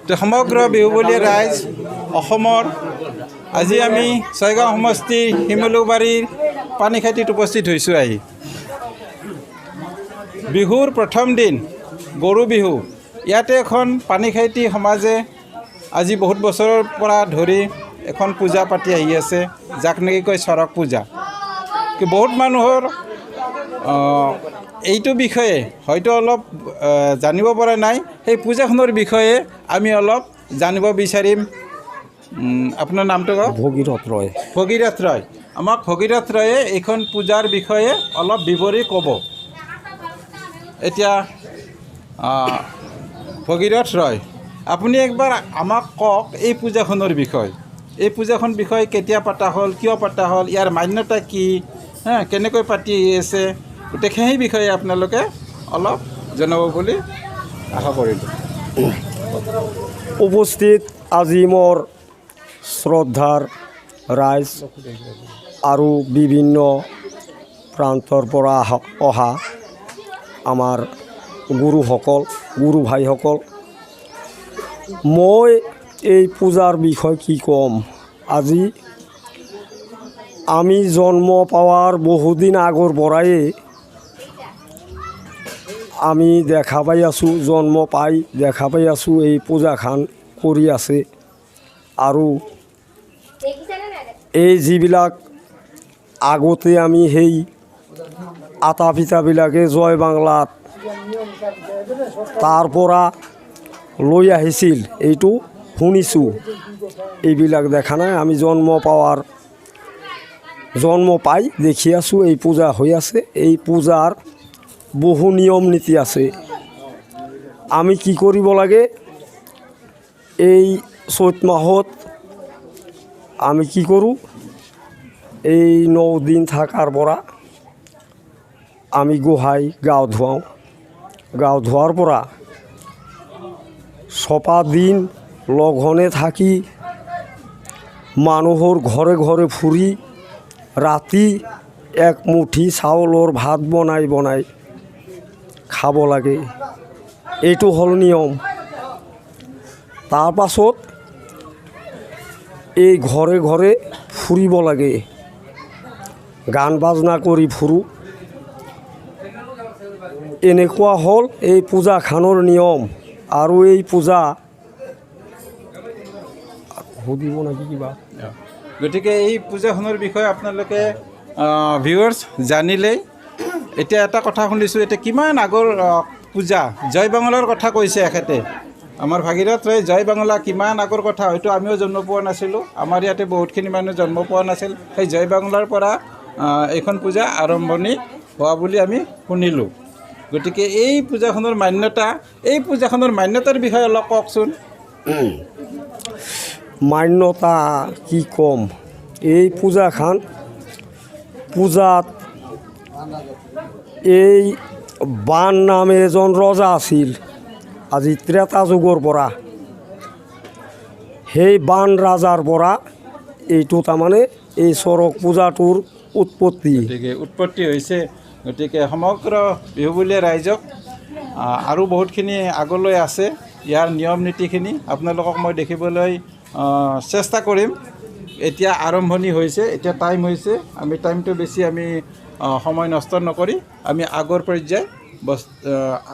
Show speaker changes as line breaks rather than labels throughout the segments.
তো সমগ্ৰ বিহুবলীয়া ৰাইজ অসমৰ আজি আমি ছয়গাঁও সমষ্টিৰ শিমলুবাৰীৰ পানীখাইটিত উপস্থিত হৈছোঁ আহি। বিহুৰ প্ৰথম দিন গৰু বিহু ইয়াতে এখন পানীখাইটি সমাজে আজি বহুত বছৰৰ পৰা ধৰি এখন পূজা পাতি আহি আছে, যাক নেকি কয় চৰক পূজা। বহুত মানুহৰ এইটো বিষয়ে হয়তো অলপ জানিব পৰা নাই। সেই পূজাখনৰ বিষয়ে আমি অলপ জানিব বিচাৰিম। আপোনাৰ নামটো কওক?
ভগীৰথ ৰয়।
ভগীৰথ ৰয়। আমাক ভগীৰথ ৰয়ে এইখন পূজাৰ বিষয়ে অলপ বিৱৰি ক'ব। এতিয়া ভগীৰথ ৰয়, আপুনি একবাৰ আমাক কওক এই পূজাখনৰ বিষয়ে। এই পূজাখন বিষয়ে কেতিয়া পতা হ'ল, কিয় পতা হ'ল, ইয়াৰ মান্যতা কি, কেনেকৈ পাতি আছে, গতিকে সেই বিষয়ে আপোনালোকে অলপ জনাব বুলি আশা কৰিলোঁ।
উপস্থিত আজি মোৰ শ্ৰদ্ধাৰ ৰাইজ আৰু বিভিন্ন প্ৰান্তৰ পৰা অহা আমাৰ গুৰুসকল, গুৰু ভাইসকল, মই এই পূজাৰ বিষয়ে কি ক'ম। আজি আমি জন্ম পাৱাৰ বহুদিন আগৰ পৰাই আমি দেখা পাই আছোঁ, জন্ম পাই দেখা পাই আছোঁ এই পূজাখান কৰি আছে। আৰু এই যিবিলাক আগতে আমি সেই আটা পিতাবিলাকে জয় বাংলাত তাৰ পৰা লৈ আহিছিল, এইটো শুনিছোঁ। এইবিলাক দেখা নাই, আমি জন্ম পাই দেখি আছোঁ এই পূজা হৈ আছে। এই পূজাৰ বহু নিয়ম নীতি আছে। আমি কি কৰিব লাগে, এই চৈত মাহত আমি কি কৰোঁ, এই 9 দিন থকাৰ পৰা আমি গোহাঁই গাও ধুৱাওঁ। গাও ধোৱাৰ পৰা ছপা দিন লঘনে থাকি মানুহৰ ঘৰে ঘৰে ফুৰি ৰাতি এক মুঠি চাউলৰ ভাত বনাই খাব লাগে। এইটো হ'ল নিয়ম। তাৰ পাছত এই ঘৰে ঘৰে ফুৰিব লাগে, গান বাজনা কৰি ফুৰোঁ। এনেকুৱা হ'ল এই পূজাখানৰ নিয়ম। আৰু এই পূজা সুধিব নেকি কিবা?
গতিকে এই পূজাখনৰ বিষয়ে আপোনালোকে ভিউৱাৰ্ছ জানিলেই। এতিয়া এটা কথা শুনিছোঁ, এতিয়া কিমান আগৰ পূজা, জয় বাংলাৰ কথা কৈছে এখেতে। আমাৰ ভাগীৰথ ৰয় জয় বাংলা কিমান আগৰ কথা হয়তো আমিও জন্ম পোৱা নাছিলোঁ। আমাৰ ইয়াতে বহুতখিনি মানুহ জন্ম পোৱা নাছিল। সেই জয় বাংলাৰ পৰা এইখন পূজা আৰম্ভণি হোৱা বুলি আমি শুনিলোঁ। গতিকে এই পূজাখনৰ মান্যতা, এই পূজাখনৰ মান্যতাৰ বিষয়ে অলপ কওকচোন।
মান্যতা কি ক'ম, এই পূজাত এই বান নামে এজন ৰজা আছিল আজি ত্ৰেতা যুগৰ পৰা। সেই বান ৰাজাৰ পৰা এইটো তাৰমানে এই চৰক পূজাটোৰ উৎপত্তি
হৈছে। গতিকে সমগ্ৰ বিহুবলীয়া ৰাইজক আৰু বহুতখিনি আগলৈ আছে। ইয়াৰ নিয়ম নীতিখিনি আপোনালোকক মই দেখিবলৈ চেষ্টা কৰিম। এতিয়া আৰম্ভণি হৈছে, এতিয়া টাইম হৈছে। আমি টাইমটো বেছি সময় নষ্ট নকৰি আমি আগৰ পৰ্যায়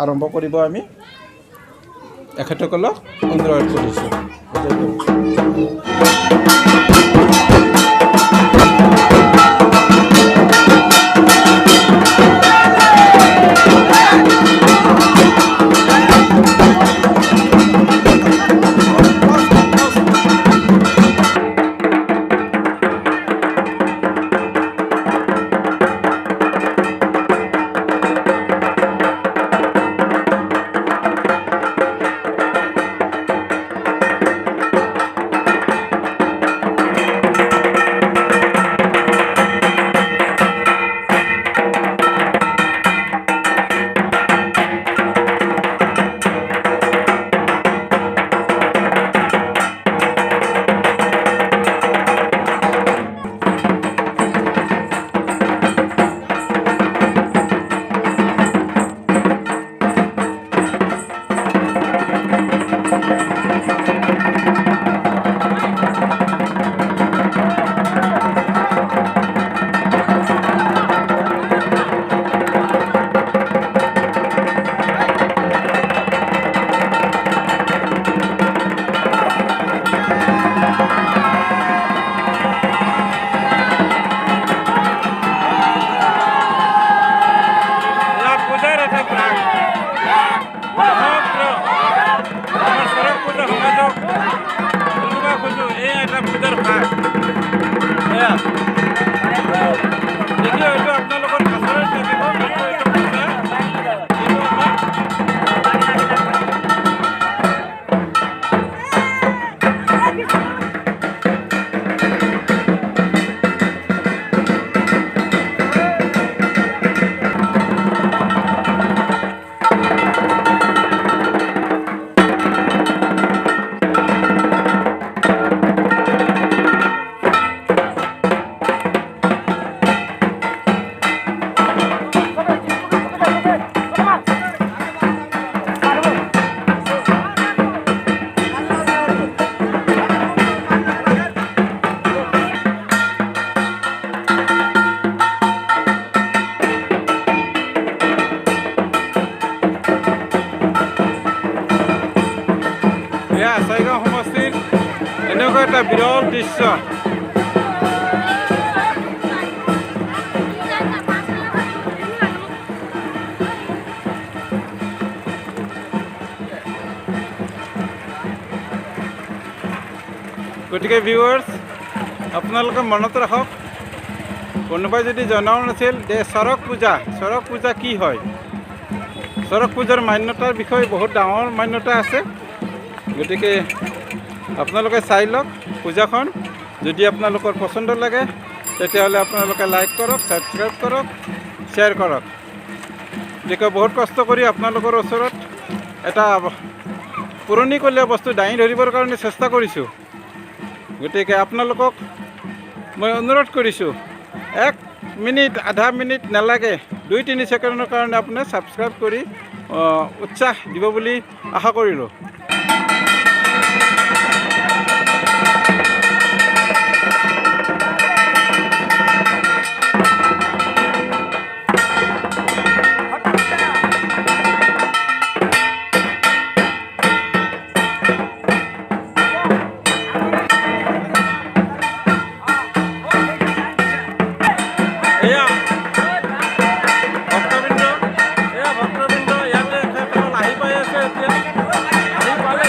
আৰম্ভ কৰিব আমি এখেতসকলক অনুৰোধ কৰিছোঁ। ছয়গাঁও সমষ্টিৰ এনেকুৱা এটা বিৰল দৃশ্য। গতিকে ভিউৱাৰ্ছ, আপোনালোকে মনত ৰাখক, কোনোবাই যদি জনাও নাছিল যে চৰক পূজা কি হয়। চৰক পূজাৰ মান্যতাৰ বিষয়ে বহুত ডাঙৰ মান্যতা আছে। গতিকে আপোনালোকে চাই লওক পূজাখন। যদি আপোনালোকৰ পচন্দ লাগে তেতিয়াহ'লে আপোনালোকে লাইক কৰক, ছাবস্ক্ৰাইব কৰক, শ্বেয়াৰ কৰক। গতিকে বহুত কষ্ট কৰি আপোনালোকৰ ওচৰত এটা পুৰণিকলীয়া বস্তু দাঙি ধৰিবৰ কাৰণে চেষ্টা কৰিছোঁ। গতিকে আপোনালোকক মই অনুৰোধ কৰিছোঁ, 1 মিনিট, আধা মিনিট নালাগে, 2-3 ছেকেণ্ডৰ কাৰণে আপুনি ছাবস্ক্ৰাইব কৰি উৎসাহ দিব বুলি আশা কৰিলোঁ। এয়া ভক্তবৃন্দ, ইয়াতে তেখেতসকল আহি পাই আছে, এতিয়া আহি পালে।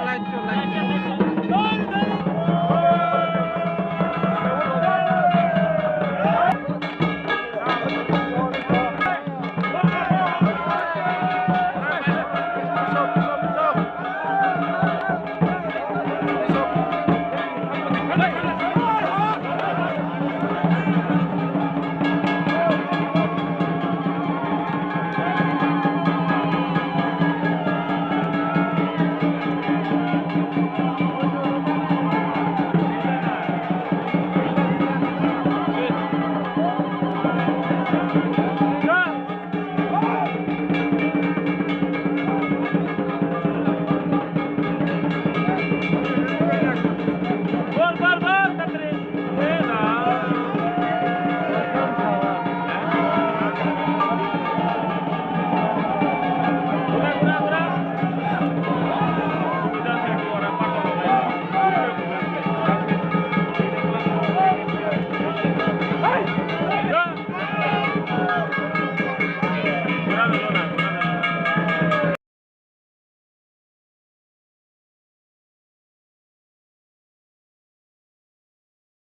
লাইট